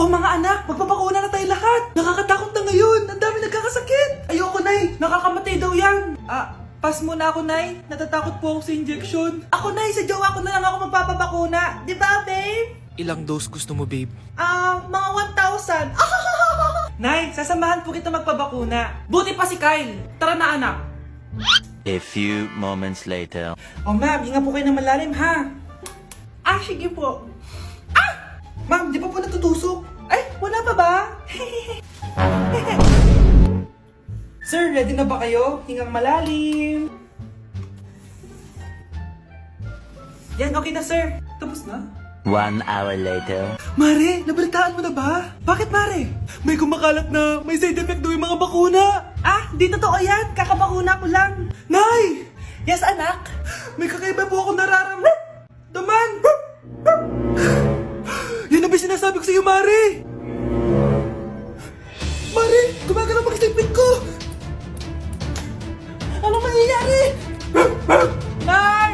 Oh mga anak, magpapakuna na tayo lahat. Nakakatakot na ngayon. Ang dami nagkakasakit. Ayoko, Nay. Nakakamatay daw yan. Pass muna ako, Nay. Natatakot po ako sa injection. Ako, Nay. Sa jowa ko na lang ako magpapabakuna. Di ba, babe? Ilang dose gusto mo, babe? Mga 1,000. Nay, sasamahan po kita magpabakuna. Buti pa si Kyle. Tara na, anak. A few moments later. Oh, ma'am, hinga po kayo ng malalim, ha? Sige po. Ma'am, di pa po natutusok? Ay, wala pa ba? Sir, ready na ba kayo? Hingang malalim. Yan, okay na, sir. Tapos na? 1 hour later. Mare, nabalitaan mo na ba? Bakit, Mare? May kumakalat na may side effect daw yung mga bakuna. Di totoo yan. Kakabakuna ko lang. Nay! Yes, anak? May kakaiba po ako nararamdaman. Yan ang ba sinasabi ko sa iyo, Mare? Mare, gumagalaw mag-stipit ko. Anong mangyayari? Nay!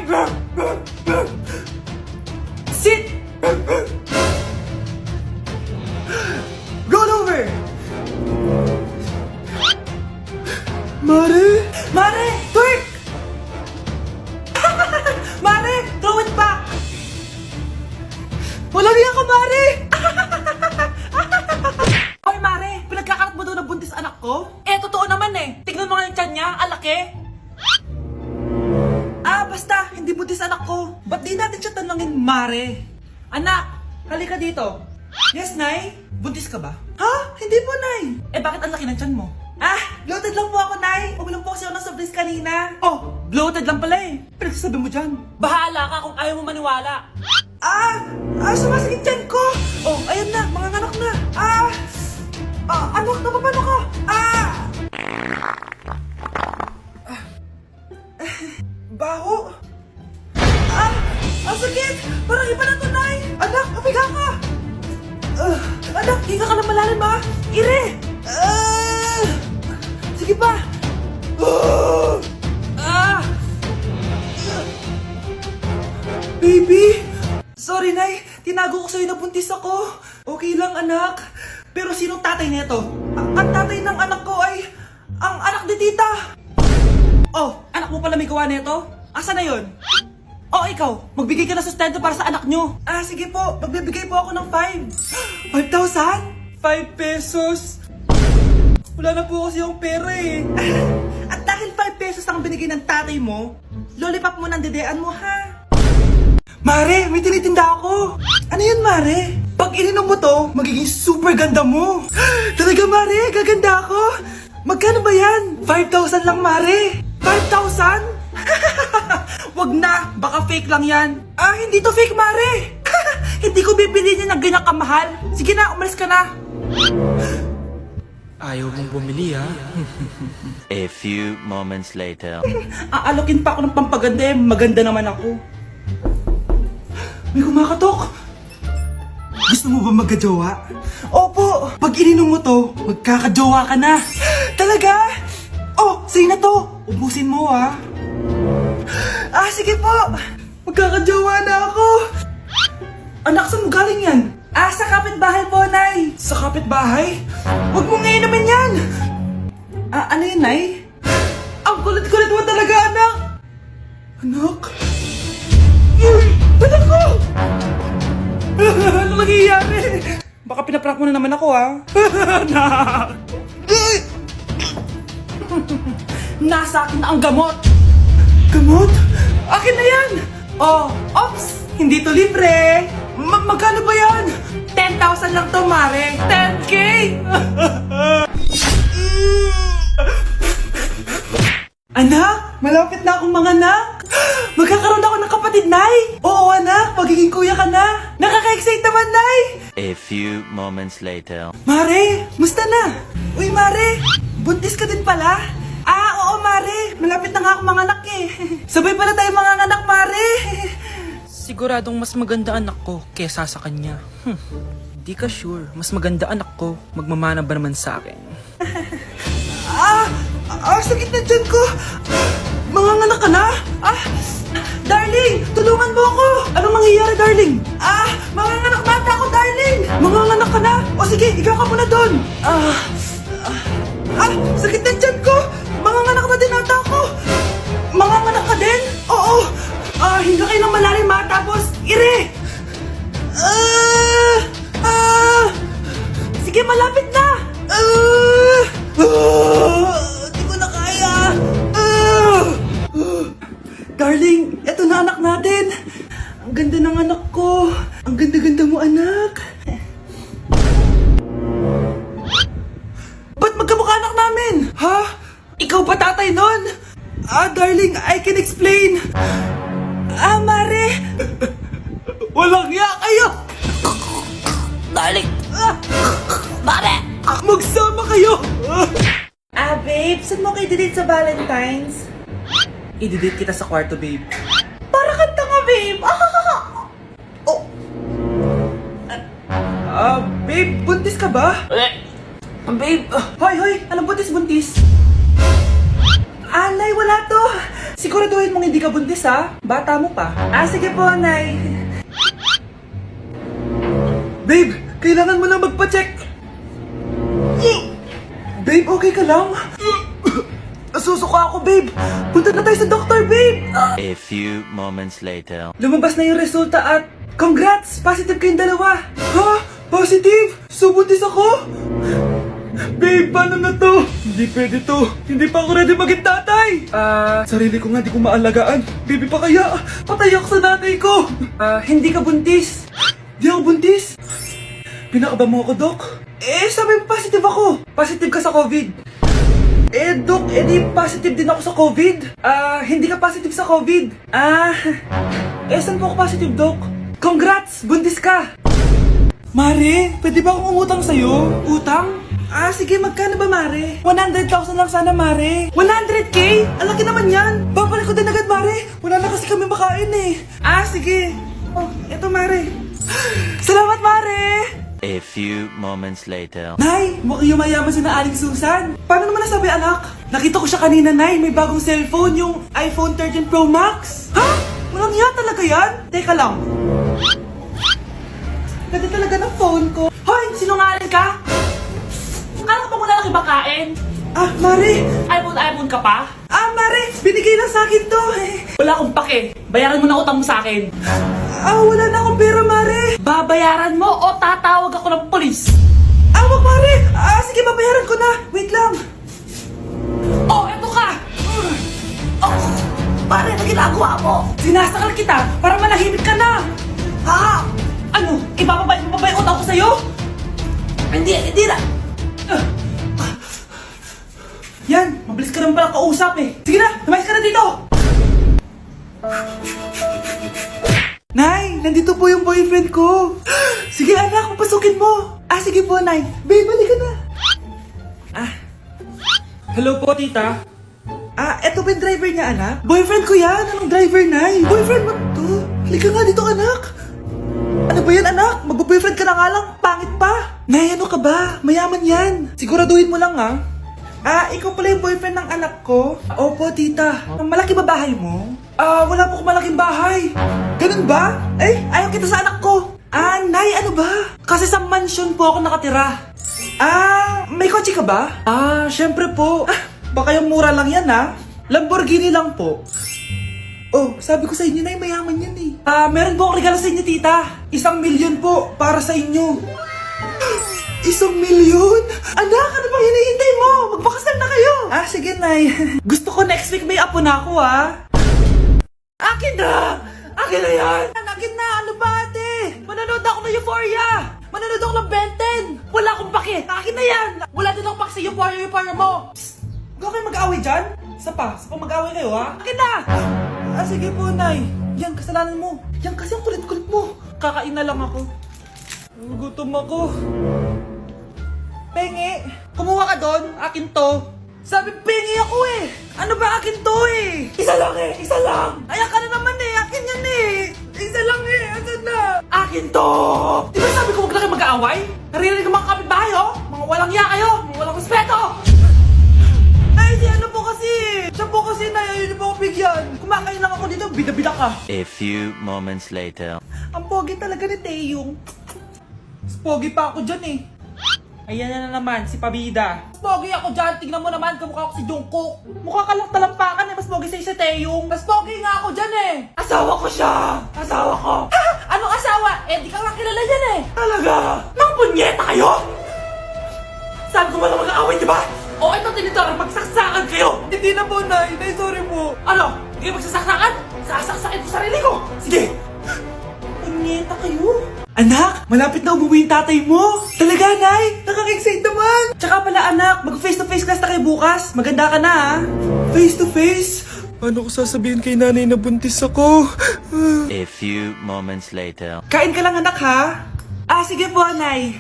Sit! Roll over! Mare! Mare! Twerk! Mare! Throw it back! Walang niya ka, Mare! Hoy, Mare! Pinagkakarat mo daw na buntis anak ko? Totoo naman eh! Tignan mo nga yung tiyan niya, alaki! Basta, hindi buntis anak ko. Ba't di natin siya tanongin, Mare? Anak, halika dito. Yes, Nay? Buntis ka ba? Ha? Hindi po, Nay. Bakit ang laki ng tiyan mo? Bloated lang po ako, Nay. Uminom po kasi ako ng soft kanina. Bloated lang pala eh. Pinagsasabi mo dyan. Bahala ka kung ayaw mo maniwala. Sumasakit tiyan ko. Ayan na, mga anak na. Anak, napapano ka? Baho! Ang sakit! Parang iba na to, Nay! Anak, papiga ka! Anak, hinga ka na malalim, ha? Ire! Sige pa! Baby! Sorry, Nay. Tinago ko sa'yo na buntis ako. Okay lang, anak. Pero sinong tatay nito? Ang tatay ng anak ko ay ang anak ni tita. Anak mo pala may gawa nito? Asa na yun? Ikaw, magbigay ka na sustento para sa anak nyo. Sige po, magbibigay po ako ng 5. 5,000? 5 pesos? Wala na po kasi yung pera eh. At dahil 5 pesos ang binigay ng tatay mo, lollipop mo ng dedean mo, ha? Mare, may tinitinda ako. Ano yun, Mare? Pag ininom mo to, magiging super ganda mo. Talaga, Mare, gaganda ako. Magkano ba yan? 5,000 lang, Mare. 5,000? Wag na, baka fake lang yan. Hindi to fake, Mare. Hindi ko bibili niya ng ganyan kamahal. Sige na, umalis ka na. Ayaw mong bumili, ha? A few moments later. Aalokin pa ako ng pampaganda eh. Maganda naman ako. May kumakatok. Gusto mo ba magkajowa? Opo! Pag ininom mo to, magkakajowa ka na. Talaga? Sa'yo na to. Ubusin mo, ha? Sige po. Magkakajowa na ako. Anak, saan mo galing yan? Sa kapitbahay po, Nay. Sa kapitbahay? Huwag mo ngayon naman yan. Ano yun, Nay? Ang kulit-kulit mo talaga, anak. Anak? Anak ko! Ano nangyayari? Baka pinaprank mo na naman ako, ha? Anak! Nasa akin na ang gamot! Gamot? Akin na yan! Ops! Hindi to libre! Magkano ba yan? 10,000 lang to, Mare! 10K! Anak! Malapit na akong manganak! Magkakaroon ako ng kapatid, Nay! Oo, anak! Magiging kuya ka na! Nakaka-excite naman, Nay! A few moments later. Mare! Musta na? Uy, Mare! Buntis ka din pala? Oo, Mare! Malapit na nga akong manganak eh! Sabay pala tayo manganak, Mare! Siguradong mas maganda anak ko kesa sa kanya. Di ka sure. Mas maganda anak ko. Magmamana ba naman sa akin? Sakit na dyan ko! Manganganak ka na? Darling! Tulungan mo ako! Anong mangyayari, darling? Manganganak na ako, darling! Manganganak ka na? sige, ikaw ka muna doon. Sakit ng tiyan ko. Manganganak na din ata ako. Manganganak ka din? Oo. Hinga kayo ng malalim ha, tapos ire. Sige, malapit na. Di ko na kaya. Darling, eto na anak natin. Ang ganda ng anak ko. Ang ganda-ganda mo, anak. Ba't magkamukha anak namin? Ha? Ikaw ba tatay nun? Darling, I can explain. Mare. Walang ya kayo. Darling! Mare! Magsama kayo. Babe, saan mo kayo didate sa Valentine's? I-didate kita sa kwarto, babe. Para kanta nga, babe. Babe, buntis ka ba? Babe! Hoy, anong buntis? Nay, wala to. Siguraduhin mong hindi ka buntis, ha? Bata mo pa. Sige po, Nay. Babe, kailangan mo na magpa-check. Babe, okay ka lang? Nasusuka ako, babe. Punta na tayo sa doktor, babe. A few moments later. Lumabas na yung resulta at congrats! Positive kayong dalawa. Ha? Positive? So buntis ako? Babe, paano na to? Hindi pwede to. Hindi pa ako ready maging tatay. Sarili ko nga di ko maalagaan. Baby pa kaya? Patay ako sa nanay ko. Hindi ka buntis. Di ako buntis? Pinakaba mo ako, Dok? Sabi mo positive ako. Positive ka sa COVID. Dok, di positive din ako sa COVID. Hindi ka positive sa COVID. Saan po ako positive, Dok? Congrats! Buntis ka! Mare, pwede ba akong umutang sa'yo? Utang? Sige, magkano ba, Mare? 100,000 lang sana, Mare. 100K? Ang laki naman yan. Babalik ko din agad, Mare. Wala na kasi kami makain eh. Sige. Eto, Mare. Salamat, Mare! A few moments later. Nay, mukhang yumayaman si na Aling Susan. Paano naman nasabi, anak? Nakita ko siya kanina, Nay. May bagong cellphone, yung iPhone 13 Pro Max. Ha? Walang iya talaga yan? Teka lang. Ganda talaga ng phone ko. Hoy, sinungaling ka? Akala ko ba muna lang ibakain? Mare. iPhone ka pa? Mare, binigay lang sa akin to. Wala akong pake. Bayaran mo na utang mo sa akin. Wala na akong pera, Mare. Babayaran mo o tatawag ako ng polis? Wag, Mare. Sige, babayaran ko na. Wait lang. Eto ka! Pare, na ginagawa mo? Sinasakal kita para manahimik ka na. Ano? Ibababay yung utang ko sa'yo? Hindi na. Yan, mabilis ka naman pala kausap eh. Sige na, lumayas ka na dito. Nay, nandito po yung boyfriend ko. Sige anak, papasukin mo. Sige po, Nay. Babe, balik ka na. Hello po, tita. Eto ba yung driver niya, anak? Boyfriend ko yan. Anong driver, Nay? Boyfriend mo to? Halika nga dito, anak. Ano ba yan, anak? Mag-boyfriend ka na nga lang. Pangit pa. Nay, ano ka ba? Mayaman yan. Siguraduhin mo lang, ha? Ikaw pala yung boyfriend ng anak ko? Opo, tita. Malaki ba bahay mo? Wala po akong malaking bahay. Ganun ba? Ayaw kita sa anak ko. Nay, ano ba? Kasi sa mansion po ako nakatira. May kotse ka ba? Syempre po. Baka yung mura lang yan, ha? Lamborghini lang po. Sabi ko sa inyo, Nay, mayaman yan eh. Meron po akong regalo sa inyo, tita. 1,000,000 po para sa inyo. 1,000,000? Anak, ano bang hinihintay mo? Magpakasal na kayo. Sige, Nay. Gusto ko next week may apo na ako, ha? Akin na! Akin na yan! Akin na! Ano ba, ate? Manonood ako ng Euphoria! Manonood ako ng Ben 10! Wala akong pake! Akin na yan! Wala din akong pake sa Euphoria mo! Psst! Huwag kayo mag-away dyan? Sa pa mag-away kayo, ha? Akin na! Sige po, Nay. Yan, kasalanan mo. Yan kasi ang kulit-kulit mo. Kakain na lang ako. Gutom ako. Pengi, kumuha ka doon. Akin to. Sabi, pengi ako eh. Ano ba akin to eh? Isa lang eh. Isa lang. Ayan ka na naman eh. Akin yan eh. Isa lang eh. Asan na? Akin to. Di ba sabi ko huwag na kayo mag-aaway? Narinig ang mga kapitbahay oh. Mga walang iya kayo. Mga walang respeto. Si ano po kasi? Siya po kasi na yun po ako bigyan. Kumakain lang ako dito, bida-bida ka. A few moments later. Ang pogi talaga ni Taeyong. Mas pogi pa ako dyan eh. Ayan na naman, si Pabida. Mas pogi ako dyan. Tingnan mo naman, kamukha ko si Jungkook. Mukha ka lang talampakan eh. Mas pogi sa'yo si Taeyong. Mas pogi nga ako dyan eh. Asawa ko siya. Asawa ko. Ha? Anong asawa? Eh, di ka nga kilala yan eh. Talaga? Mang punyeta kayo? Saan ko ba na mag-aaway, di ba? O ito, Tinitor, magsaksakan kayo. Hindi na po, Nay. Nay, sorry po. Ano? Hindi magsasaksakan? Sasaksakin ko sarili ko. Sige. Punyeta kayo. Anak, malapit na umuwi yung tatay mo. Talaga, Nay? Nakaka-excite naman. Tsaka pala, anak, mag-face-to-face class na kayo bukas. Maganda ka na, ha? Face-to-face? Paano ko sasabihin kay nanay na buntis ako? A few moments later. Kain ka lang, anak, ha? Ah, sige po, Nay.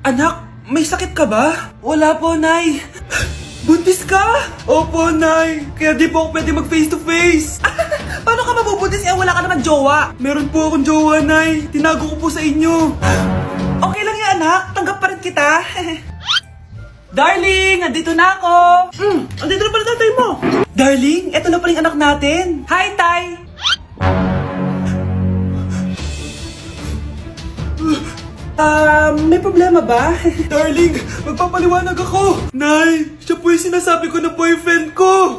Anak, may sakit ka ba? Wala po, Nay. Buntis ka? Opo, Nay. Kaya di po ako pwede mag face-to-face. Paano ka mabubuntis? Eh, wala ka naman jowa. Meron po akong jowa, Nay. Tinago ko po sa inyo. Okay lang yan, anak. Tanggap pa rin kita. Darling, nandito na ako. Andito na pala tatay mo. Darling, eto na pala yung anak natin. Hi, Tay. May problema ba? Darling, magpapaliwanag ako. Nay, siya po yung sinasabi ko na boyfriend ko.